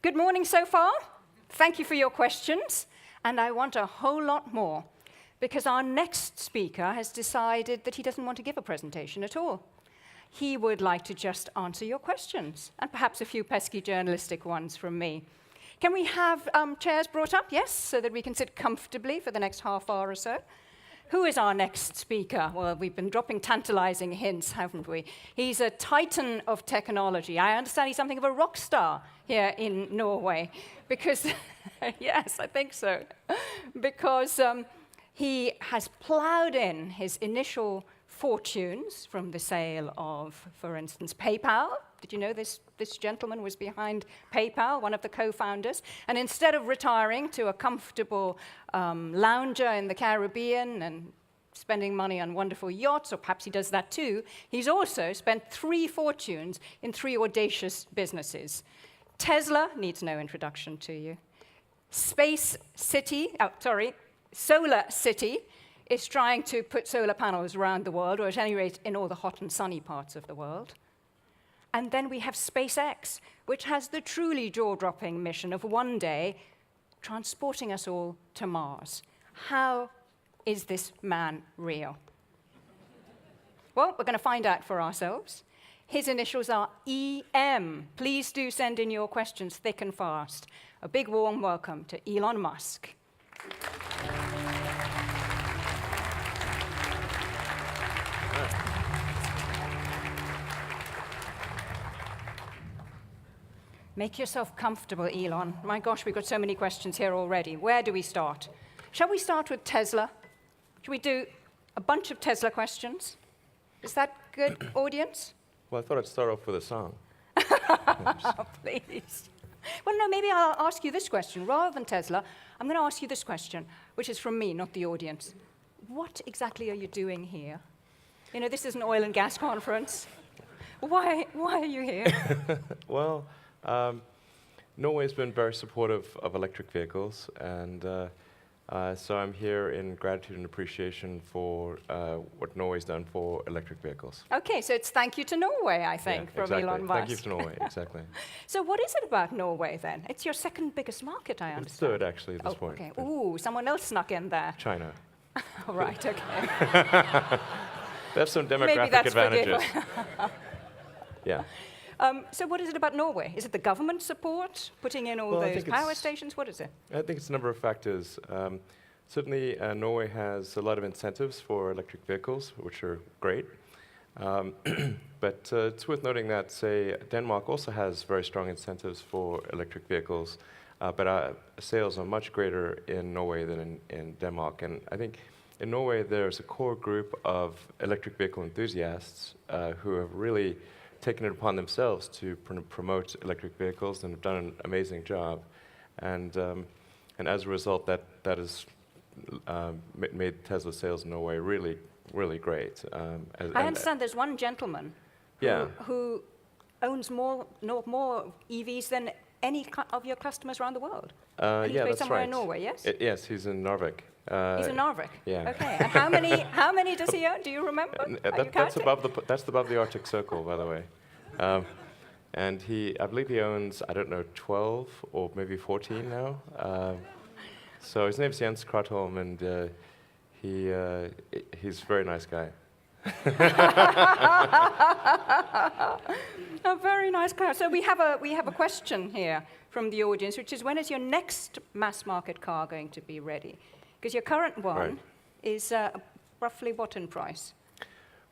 Good morning so far. Thank you for your questions. And I want a whole lot more, because our next speaker has decided that he doesn't want to give a presentation at all. He would like to just answer your questions, and perhaps a few pesky journalistic ones from me. Can we have chairs brought up? Yes, so that we can sit comfortably for the next half hour or so. Who is our next speaker? Well, we've been dropping tantalizing hints, haven't we? He's a titan of technology. I understand he's something of a rock star here in Norway, because, yes, I think so, because he has plowed in his initial fortunes from the sale of, for instance, PayPal. Did you know this gentleman was behind PayPal, one of the co-founders? And instead of retiring to a comfortable lounger in the Caribbean and spending money on wonderful yachts, or perhaps he does that too, he's also spent 3 fortunes in 3 audacious businesses. Tesla needs no introduction to you. Solar City is trying to put solar panels around the world, or at any rate in all the hot and sunny parts of the world. And then we have SpaceX, which has the truly jaw-dropping mission of one day transporting us all to Mars. How is this man real? Well, we're going to find out for ourselves. His initials are EM. Please do send in your questions thick and fast. A big warm welcome to Elon Musk. Make yourself comfortable, Elon. My gosh, we've got so many questions here already. Where do we start? Shall we start with Tesla? Should we do a bunch of Tesla questions? Is that good, audience? Well, I thought I'd start off with a song. Please. Well, no, maybe I'll ask you this question. Rather than Tesla, I'm going to ask you this question, which is from me, not the audience. What exactly are you doing here? You know, this is an oil and gas conference. Why are you here? Well, Norway's been very supportive of electric vehicles, and so I'm here in gratitude and appreciation for what Norway's done for electric vehicles. Okay, so it's thank you to Norway, I think, from exactly. Elon Musk. Thank you to Norway, exactly. So what is it about Norway, then? It's your second biggest market, I understand. It's third, actually, at this point. Okay. Ooh, someone else snuck in there. China. All right, okay. They have some demographic advantages. Yeah. So what is it about Norway? Is it the government support, putting in all those power stations? What is it? I think it's a number of factors. Certainly, Norway has a lot of incentives for electric vehicles, which are great. But it's worth noting that, say, Denmark also has very strong incentives for electric vehicles, but our sales are much greater in Norway than in Denmark. And I think in Norway, there's a core group of electric vehicle enthusiasts who have really taken it upon themselves to promote electric vehicles and have done an amazing job. And as a result, that has made Tesla sales in Norway really, really great. I understand there's one gentleman who owns more EVs than any of your customers around the world. And he's based somewhere in Norway, yes? Yes, he's in Narvik. He's in Narvik. Yeah. Okay. And how many does he own? Do you remember? That's above the Arctic Circle, by the way. And I believe he owns, I don't know, 12 or maybe 14 now. So his name's Jens Kratholm, and he's a very nice guy. A very nice car. So we have a question here from the audience, which is, when is your next mass market car going to be ready? Because your current one is roughly what in price?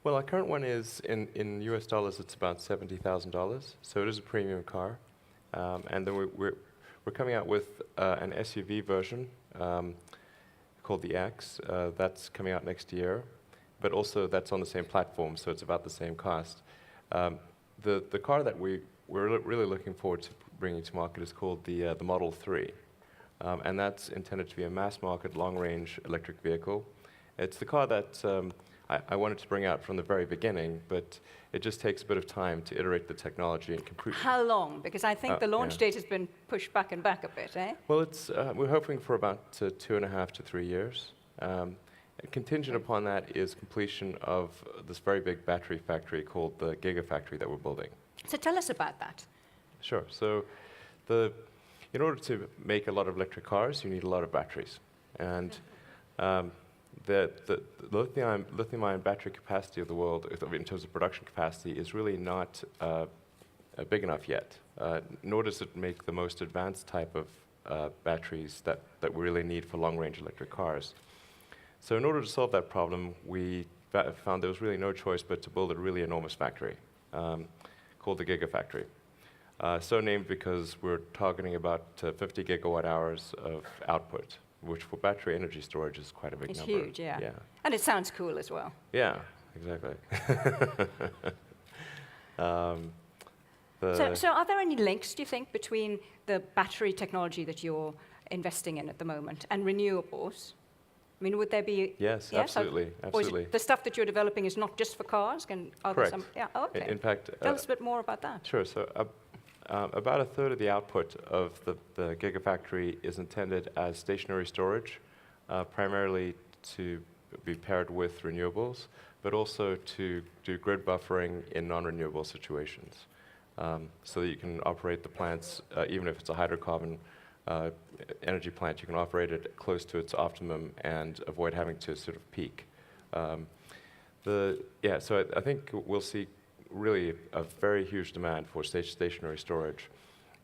Well, our current one is, in US dollars, it's about $70,000. So it is a premium car. And then we're coming out with an SUV version called the X. That's coming out next year. But also that's on the same platform, so it's about the same cost. The car that we're really looking forward to bringing to market is called the Model 3. And that's intended to be a mass-market, long-range electric vehicle. It's the car that I wanted to bring out from the very beginning, but it just takes a bit of time to iterate the technology and complete. How long? Because I think the launch date has been pushed back and back a bit, eh? Well, we're hoping for about 2.5 to 3 years. Contingent upon that is completion of this very big battery factory called the Gigafactory that we're building. So tell us about that. Sure. So the in order to make a lot of electric cars, you need a lot of batteries. And the lithium-ion battery capacity of the world, in terms of production capacity, is really not big enough yet, nor does it make the most advanced type of batteries that we really need for long-range electric cars. So in order to solve that problem, we found there was really no choice but to build a really enormous factory called the Gigafactory. So named because we're targeting about 50 gigawatt hours of output, which for battery energy storage is quite a big number. It's huge, yeah. And it sounds cool as well. Yeah, exactly. So are there any links, do you think, between the battery technology that you're investing in at the moment and renewables? I mean, would there be... Yes, absolutely, absolutely. Or the stuff that you're developing is not just for cars? Are there some? Correct. Yeah, okay. In fact... Tell us a bit more about that. Sure. So about a third of the output of the Gigafactory is intended as stationary storage, primarily to be paired with renewables, but also to do grid buffering in non-renewable situations. So that you can operate the plants, even if it's a hydrocarbon energy plant, you can operate it close to its optimum and avoid having to sort of peak. So I think we'll see really a very huge demand for stationary storage.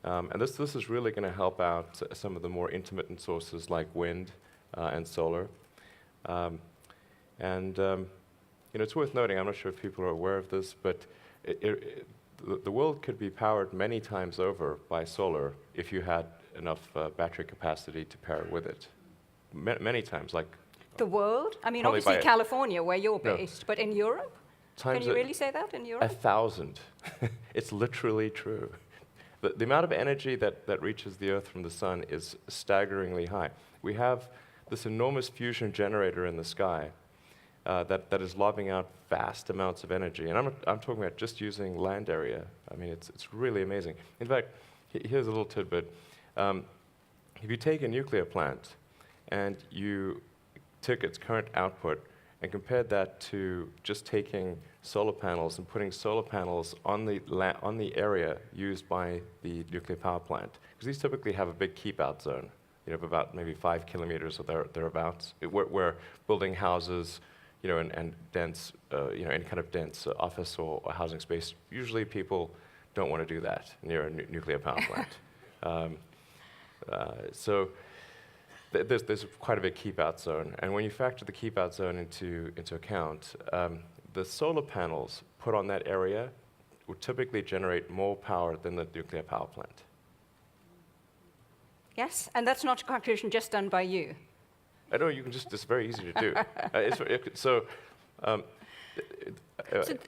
And this is really going to help out some of the more intermittent sources like wind and solar. It's worth noting, I'm not sure if people are aware of this, but the world could be powered many times over by solar if you had enough battery capacity to pair with it. Many times, like... The world? I mean, obviously California, where you're based, but in Europe? Can you really say that in Europe? 1,000. It's literally true. The amount of energy that reaches the Earth from the sun is staggeringly high. We have this enormous fusion generator in the sky that is lobbing out vast amounts of energy. And I'm talking about just using land area. I mean, it's really amazing. In fact, here's a little tidbit. If you take a nuclear plant and you took its current output and compared that to just taking solar panels and putting solar panels on the area used by the nuclear power plant, because these typically have a big keep-out zone, of about maybe 5 kilometers or thereabouts, where building houses, and dense, any kind of dense office or housing space. Usually, people don't want to do that near a nuclear power plant. So there's quite a big keep-out zone, and when you factor the keep-out zone into account, the solar panels put on that area would typically generate more power than the nuclear power plant. Yes, and that's not a calculation just done by you. I know, it's very easy to do. So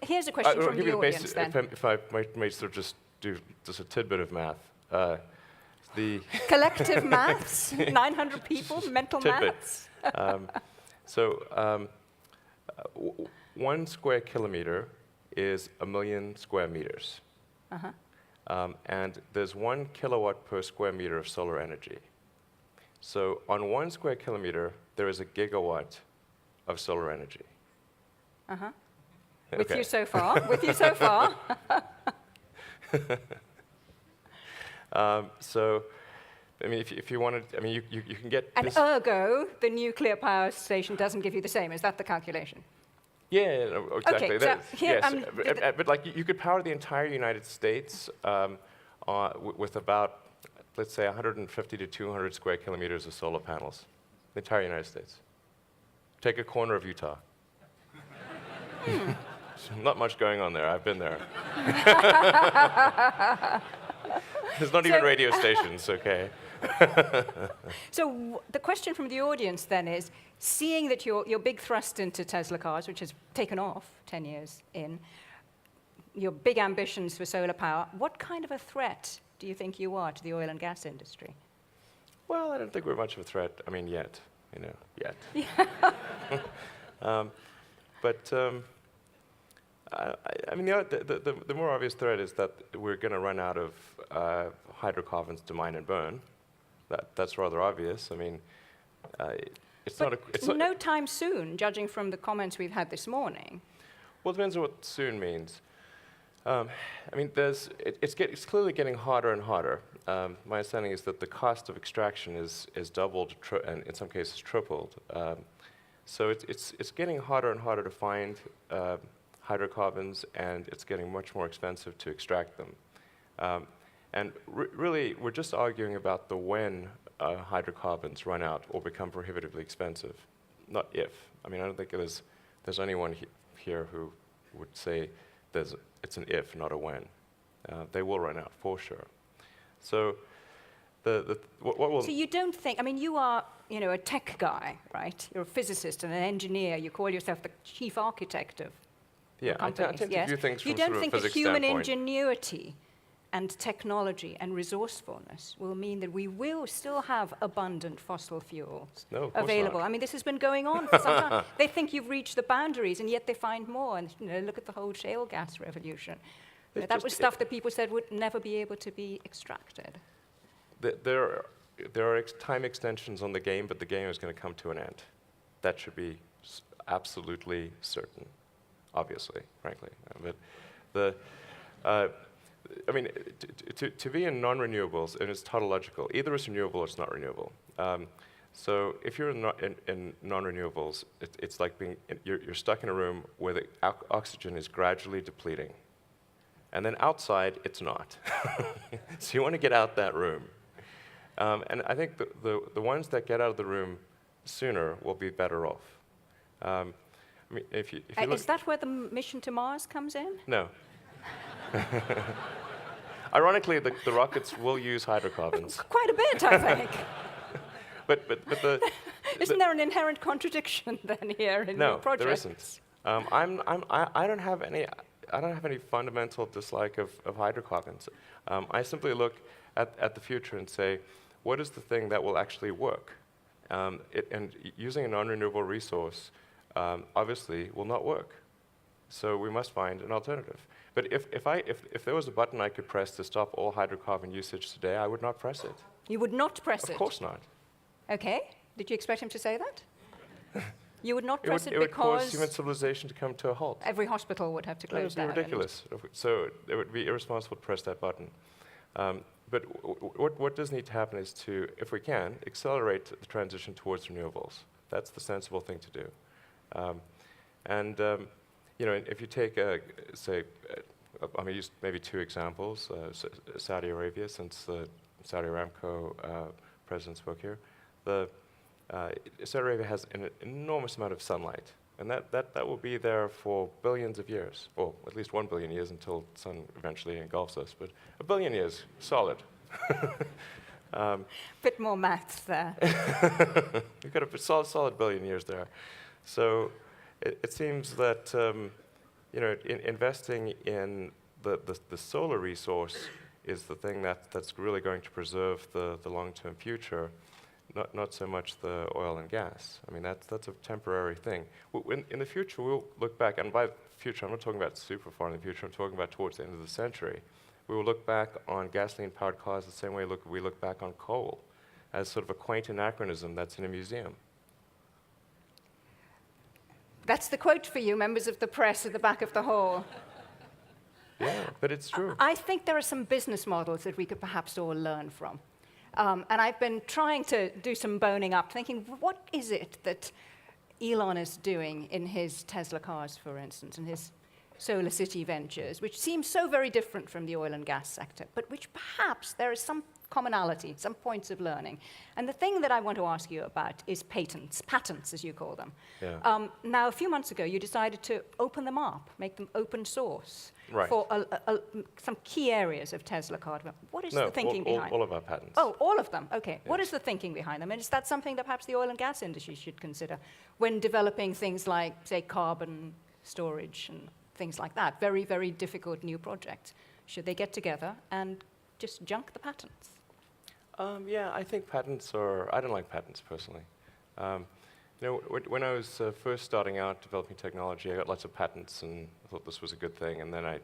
here's a question from the audience then. If I might sort of just do just a tidbit of math. The collective maths, 900 people, mental maths. 1 square kilometer is 1 million square meters. And there's 1 kilowatt per square meter of solar energy. So on 1 square kilometer, there is a gigawatt of solar energy. With you so far. With you so far. So, I mean, if you wanted, I mean, you can get. And ergo, the nuclear power station doesn't give you the same. Is that the calculation? Yeah, no, exactly. Okay, so here, yes, but like you could power the entire United States with about, let's say, 150 to 200 square kilometers of solar panels. The entire United States. Take a corner of Utah. Not much going on there. I've been there. There's not even radio stations, okay? So the question from the audience then is, seeing that your big thrust into Tesla cars, which has taken off 10 years in, your big ambitions for solar power, what kind of a threat do you think you are to the oil and gas industry? Well, I don't think we're much of a threat. I mean, yet. Yet. I mean, the more obvious threat is that we're going to run out of hydrocarbons to mine and burn. That's rather obvious. I mean, it's not no time soon, judging from the comments we've had this morning. Well, it depends on what soon means. I mean, it's clearly getting harder and harder. My understanding is that the cost of extraction is doubled, and in some cases tripled. So it's getting harder and harder to find hydrocarbons, and it's getting much more expensive to extract them. And really, we're just arguing about the when hydrocarbons run out or become prohibitively expensive, not if. I mean, I don't think there's anyone here who would say it's an if, not a when. They will run out for sure. So, what will? So you don't think? I mean, you are, a tech guy, right? You're a physicist and an engineer. You call yourself the chief architect of companies. I tend to view things from you don't sort of think a that physics human standpoint. ingenuity and technology and resourcefulness will mean that we will still have abundant fossil fuels No, of course available? not. I mean, this has been going on for some time. They think you've reached the boundaries, and yet they find more. And look at the whole shale gas revolution. That was stuff that people said would never be able to be extracted. There are time extensions on the game, but the game is going to come to an end. That should be absolutely certain, obviously, frankly. But I mean, to be in non-renewables, and it's tautological, either it's renewable or it's not renewable. So if you're in non-renewables, it's like you're stuck in a room where the oxygen is gradually depleting. And then outside, it's not. So you want to get out that room. And I think the ones that get out of the room sooner will be better off. I mean, if you look, is that where the mission to Mars comes in? No. Ironically, the rockets will use hydrocarbons. Quite a bit, I think. but Isn't there an inherent contradiction then here in your project? No, there isn't. I don't have any fundamental dislike of hydrocarbons. I simply look at the future and say, what is the thing that will actually work? And using a non-renewable resource obviously will not work. So we must find an alternative. But if there was a button I could press to stop all hydrocarbon usage today, I would not press it. You would not press it? Of course not. Okay. Did you expect him to say that? You would not press it would cause because human civilization to come to a halt. every hospital would have to That would close be down. ridiculous. So it would be irresponsible to press that button. But what does need to happen is to, if we can, accelerate the transition towards renewables. That's the sensible thing to do. If you take, say, I'm going to use maybe two examples. Saudi Arabia, since the Saudi Aramco president spoke here. Saudi Arabia has an enormous amount of sunlight. And that will be there for billions of years, or at least 1 billion years until the sun eventually engulfs us, but 1 billion years, solid. Bit more maths there. You've got a solid billion years there. So it seems that investing in the solar resource is the thing that's really going to preserve the long-term future. Not so much the oil and gas. I mean, that's a temporary thing. In the future, we'll look back, and by future, I'm not talking about super far in the future, I'm talking about towards the end of the century. We will look back on gasoline-powered cars the same way we look back on coal, as sort of a quaint anachronism that's in a museum. That's the quote for you, members of the press at the back of the hall. Yeah, but it's true. I think there are some business models that we could perhaps all learn from. And I've been trying to do some boning up, thinking, what is it that Elon is doing in his Tesla cars, for instance, and his Solar City ventures, which seems so very different from the oil and gas sector, but which perhaps there is some commonality, some points of learning. And the thing that I want to ask you about is patents, as you call them. Yeah. Now, a few months ago, you decided to open them up, make them open source for some key areas of Tesla car development. What is the thinking behind all of our patents. Oh, all of them, okay. Yes. What is the thinking behind them? And is that something that perhaps the oil and gas industry should consider when developing things like, say, carbon storage and things like that? Very, very difficult new projects. Should they get together and just junk the patents? Yeah, I think patents I don't like patents personally. When I was first starting out developing technology, I got lots of patents and I thought this was a good thing. And then I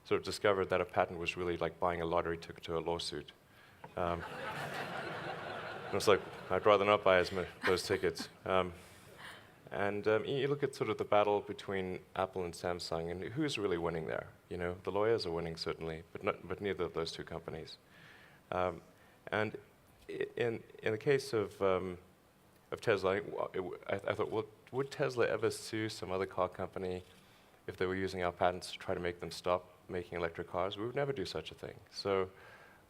sort of discovered that a patent was really like buying a lottery ticket to a lawsuit. I was like, I'd rather not buy those tickets. And you look at sort of the battle between Apple and Samsung, and who's really winning there? You know, the lawyers are winning certainly, but neither of those two companies. And in the case of Tesla, I thought, well, would Tesla ever sue some other car company if they were using our patents to try to make them stop making electric cars? We would never do such a thing. So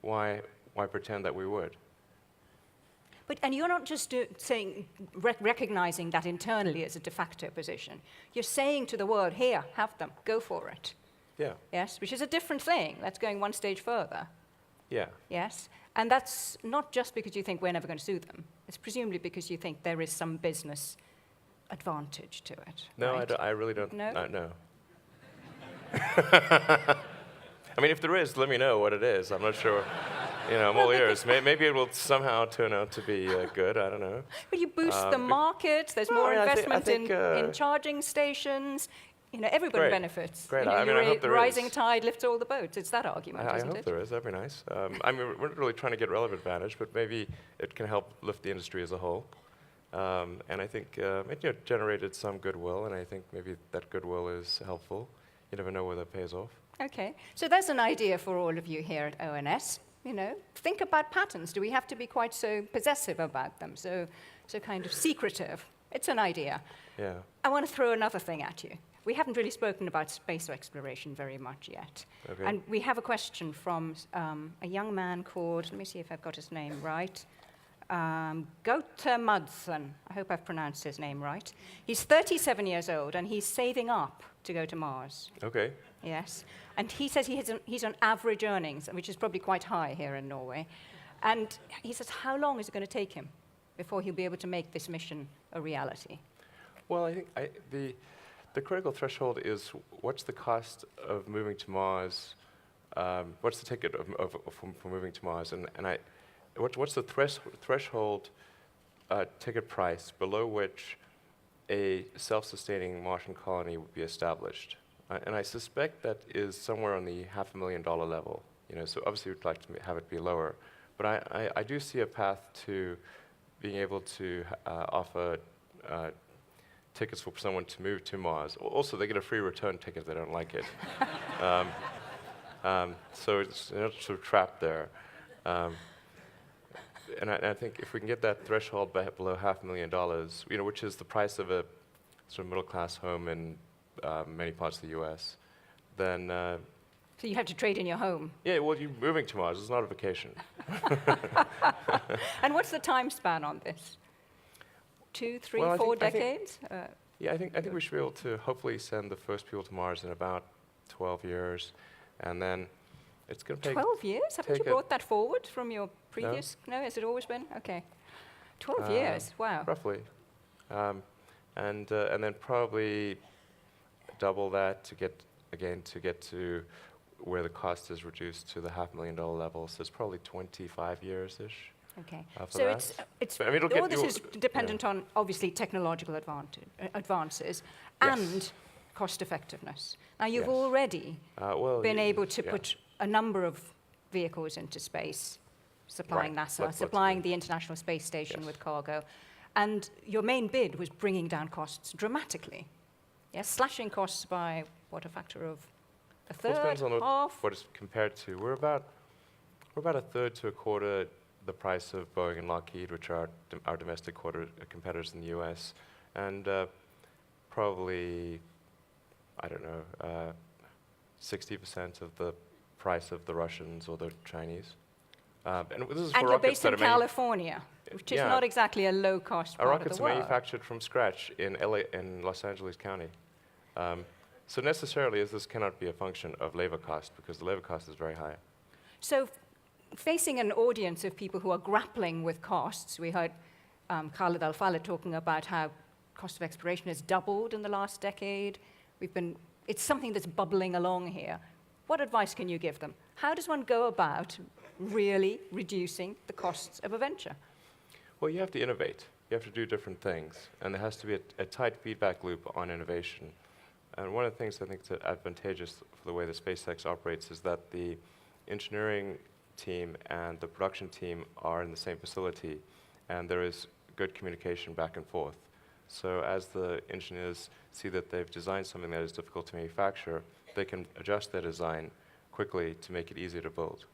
why pretend that we would? And you're not just recognizing that internally as a de facto position. You're saying to the world, here, have them, go for it. Yeah. Yes, which is a different thing. That's going one stage further. Yeah. Yes, and that's not just because you think we're never going to sue them. It's presumably because you think there is some business advantage to it. No, right? I really don't. No? No. I mean, if there is, let me know what it is. I'm not sure. You know, I'm all ears. Maybe it will somehow turn out to be good. I don't know. But you boost the market. There's more investment in charging stations. You know, everybody benefits. Great. You know, I mean, I hope there rising is. tide lifts all the boats. It's that argument, isn't it? I hope there is. That'd be nice. I mean, we're not really trying to get relative advantage, but maybe it can help lift the industry as a whole. And I think it generated some goodwill, and I think maybe that goodwill is helpful. You never know whether it pays off. Okay. So there's an idea for all of you here at ONS. You know, think about patents. Do we have to be quite so possessive about them, so kind of secretive? It's an idea. Yeah. I want to throw another thing at you. We haven't really spoken about space exploration very much yet. Okay. And we have a question from a young man called, let me see if I've got his name right, Gautamadsan. I hope I've pronounced his name right. He's 37 years old, and he's saving up to go to Mars. Okay. Yes. And he says he's on average earnings, which is probably quite high here in Norway. And he says, how long is it going to take him before he'll be able to make this mission a reality? Well, I think the critical threshold is what's the cost of moving to Mars? What's the ticket for moving to Mars? And what's the threshold ticket price below which a self-sustaining Martian colony would be established? And I suspect that is somewhere on the $500,000 level. You know, so obviously we'd like to have it be lower, but I do see a path to being able to offer tickets for someone to move to Mars. Also, they get a free return ticket if they don't like it. So it's not sort of trapped there. And I think if we can get that threshold below $500,000, you know, which is the price of a sort of middle-class home in many parts of the U.S., then... So you have to trade in your home. Yeah, well, you're moving to Mars. It's not a vacation. And what's the time span on this? 2, 3, Well, 4 decades? Yeah, I think we should be able to hopefully send the first people to Mars in about 12 years, and then it's going to take... 12 years? Haven't you brought that forward from your previous... No, has it always been? Okay. 12 years, wow. Roughly. And then probably double that to get to where the cost is reduced to the $500,000 level. So it's probably 25 years-ish. Okay. After So that. it's I mean, all this is dependent on, obviously, technological advances and cost effectiveness. Now, you've already been able to put a number of vehicles into space, supplying NASA, supplying the International Space Station with cargo. And your main bid was bringing down costs dramatically. Yes, slashing costs by, what, a factor of a third, depends on half? what it's compared to. We're about a third to a quarter the price of Boeing and Lockheed, which are our domestic competitors in the U.S., and probably, I don't know, 60% of the price of the Russians or the Chinese. And this is for you're rockets based in that California, which is not exactly a low-cost part of the world. Our rockets are manufactured from scratch in Los Angeles County. So necessarily, this cannot be a function of labor cost, because the labor cost is very high. So facing an audience of people who are grappling with costs, we heard Khaled Al-Faleh talking about how cost of exploration has doubled in the last decade. It's something that's bubbling along here. What advice can you give them? How does one go about really reducing the costs of a venture? Well, you have to innovate. You have to do different things, and there has to be a tight feedback loop on innovation. And one of the things I think that's advantageous for the way that SpaceX operates is that the engineering team and the production team are in the same facility, and there is good communication back and forth. So as the engineers see that they've designed something that is difficult to manufacture, they can adjust their design quickly to make it easier to build.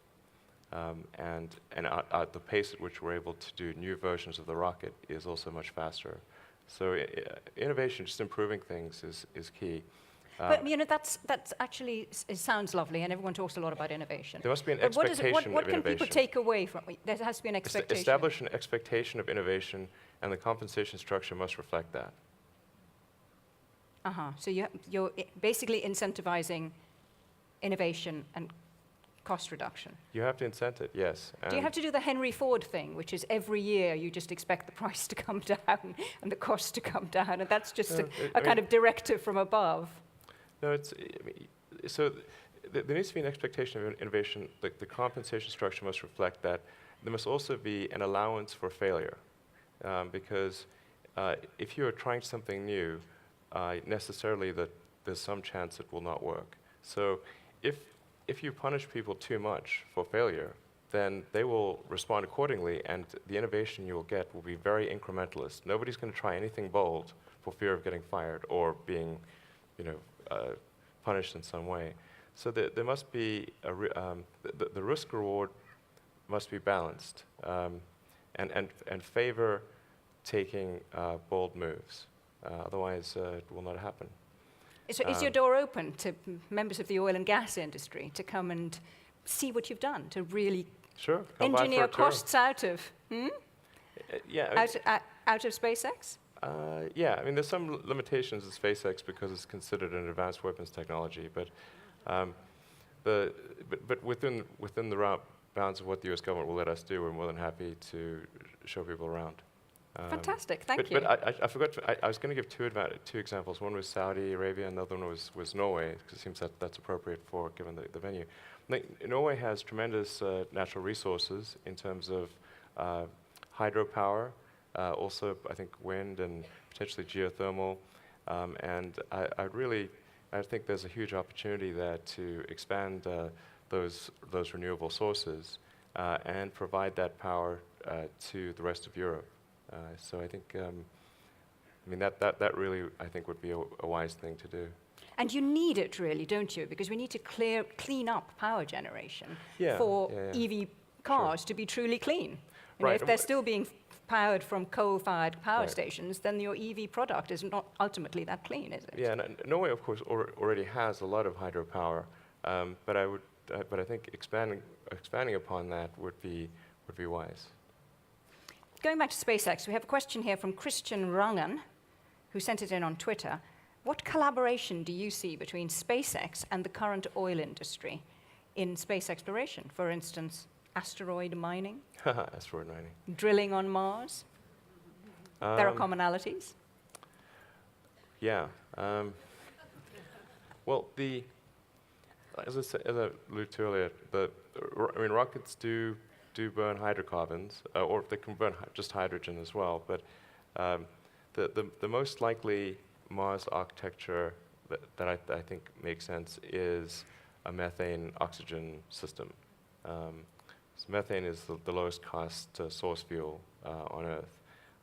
And at the pace at which we're able to do new versions of the rocket is also much faster. So innovation, just improving things, is key. But that's actually it sounds lovely, and everyone talks a lot about innovation. There must be an But expectation what of can innovation. people take away from it? There has to be an expectation. Establish an expectation of innovation, and the compensation structure must reflect that. So you're basically incentivizing innovation and cost reduction. You have to incent it, yes. Do you have to do the Henry Ford thing, which is every year you just expect the price to come down and the cost to come down, and that's just a kind of directive from above? No, there needs to be an expectation of innovation. The compensation structure must reflect that. There must also be an allowance for failure, because if you are trying something new, necessarily there's some chance it will not work. So if you punish people too much for failure, then they will respond accordingly, and the innovation you will get will be very incrementalist. Nobody's going to try anything bold for fear of getting fired or being, punished in some way. So there must be the risk reward must be balanced, and favor taking bold moves. Otherwise, it will not happen. So is your door open to members of the oil and gas industry to come and see what you've done, to really engineer costs out of out of SpaceX? Yeah, I mean, there's some limitations of SpaceX because it's considered an advanced weapons technology, but within the bounds of what the U.S. government will let us do, we're more than happy to show people around. Fantastic, thank you. But I forgot. I was going to give two examples. One was Saudi Arabia, and the other one was Norway, because it seems that that's appropriate for given the venue. Norway has tremendous natural resources in terms of hydropower, also I think wind and potentially geothermal, and I think there's a huge opportunity there to expand those renewable sources and provide that power to the rest of Europe. So I think, that really, I think, would be a wise thing to do. And you need it really, don't you? Because we need to clean up power generation for EV cars to be truly clean. If they're still being powered from coal-fired power stations, then your EV product is not ultimately that clean, is it? Yeah, Norway, of course, already has a lot of hydropower, but I think expanding upon that would be wise. Going back to SpaceX, we have a question here from Christian Rangan, who sent it in on Twitter. What collaboration do you see between SpaceX and the current oil industry in space exploration? For instance, asteroid mining? Asteroid mining. Drilling on Mars? There are commonalities? Yeah. Well, as I alluded to earlier, rockets do burn hydrocarbons, or they can burn just hydrogen as well. But the most likely Mars architecture that I think makes sense is a methane-oxygen system. So methane is the lowest cost source fuel on Earth.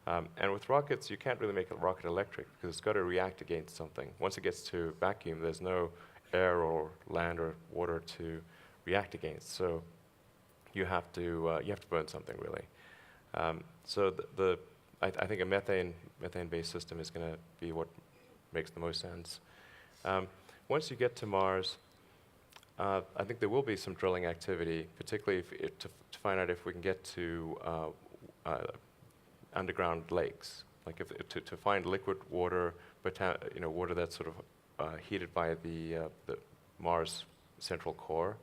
And with rockets, you can't really make a rocket electric because it's got to react against something. Once it gets to vacuum, there's no air or land or water to react against. So you have to burn something really. So I think a methane-based system is going to be what makes the most sense. Once you get to Mars, I think there will be some drilling activity, particularly to find out if we can get to underground lakes, like to find liquid water, but water that's sort of heated by the Mars central core.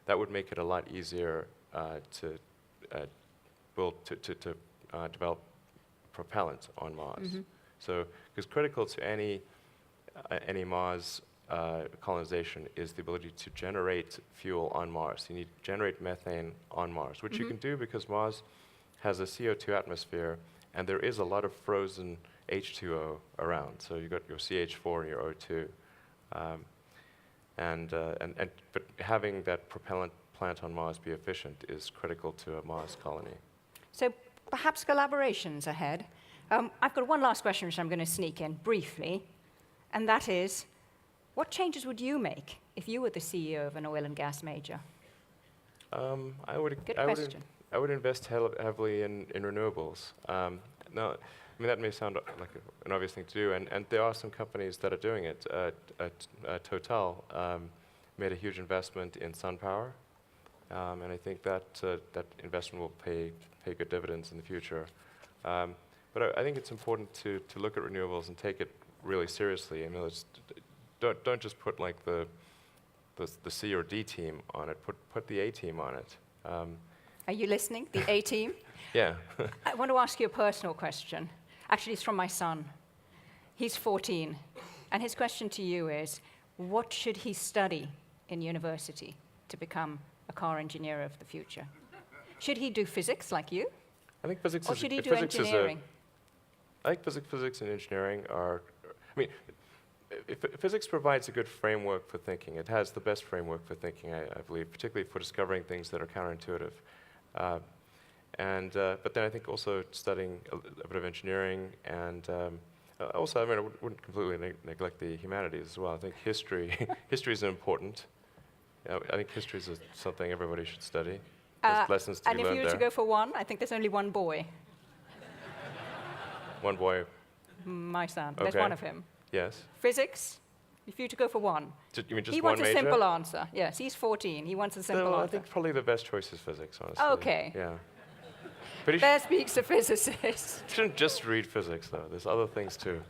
That would make it a lot easier to develop propellant on Mars. Mm-hmm. So, because critical to any Mars colonization is the ability to generate fuel on Mars. You need to generate methane on Mars, which you can do because Mars has a CO2 atmosphere, and there is a lot of frozen H2O around. So you've got your CH4 and your O2. But having that propellant plant on Mars be efficient is critical to a Mars colony. So perhaps collaborations ahead. I've got one last question which I'm going to sneak in briefly, and that is, what changes would you make if you were the CEO of an oil and gas major? Good question. I would invest heavily in renewables. Now, I mean, that may sound like an obvious thing to do, and there are some companies that are doing it. Total made a huge investment in sun power, and I think that that investment will pay good dividends in the future. But I think it's important to look at renewables and take it really seriously. I mean, don't just put like the C or D team on it. Put the A team on it. Are you listening? The A team? Yeah. I want to ask you a personal question. Actually, it's from my son. He's 14, and his question to you is, what should he study in university to become a car engineer of the future? Should he do physics like you? I think physics or is... should he do engineering? I think physics and engineering are... I mean, physics provides a good framework for thinking. It has the best framework for thinking, I believe, particularly for discovering things that are counterintuitive. But then I think also studying a bit of engineering and also, I mean, I wouldn't completely neglect the humanities as well. I think history is important. I think history is something everybody should study. There's lessons to be learned there. And if you were to go for one, I think there's only one boy. One boy? My son. Okay. There's one of him. Yes. Physics, if you were to go for one. You mean just he one wants major? a simple answer. Yes, he's 14. He wants a simple answer. I think probably the best choice is physics, honestly. Okay. Yeah. But there speaks a physicist. You shouldn't just read physics, though. There's other things, too.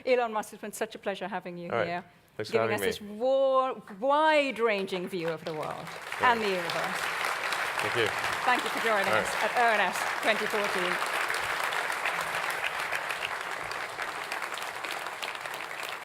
Elon Musk, it's been such a pleasure having you All here. right. Thanks for giving having us me. this wide-ranging view of the world and the universe. Thank you. Thank you for joining us at ONS 2014.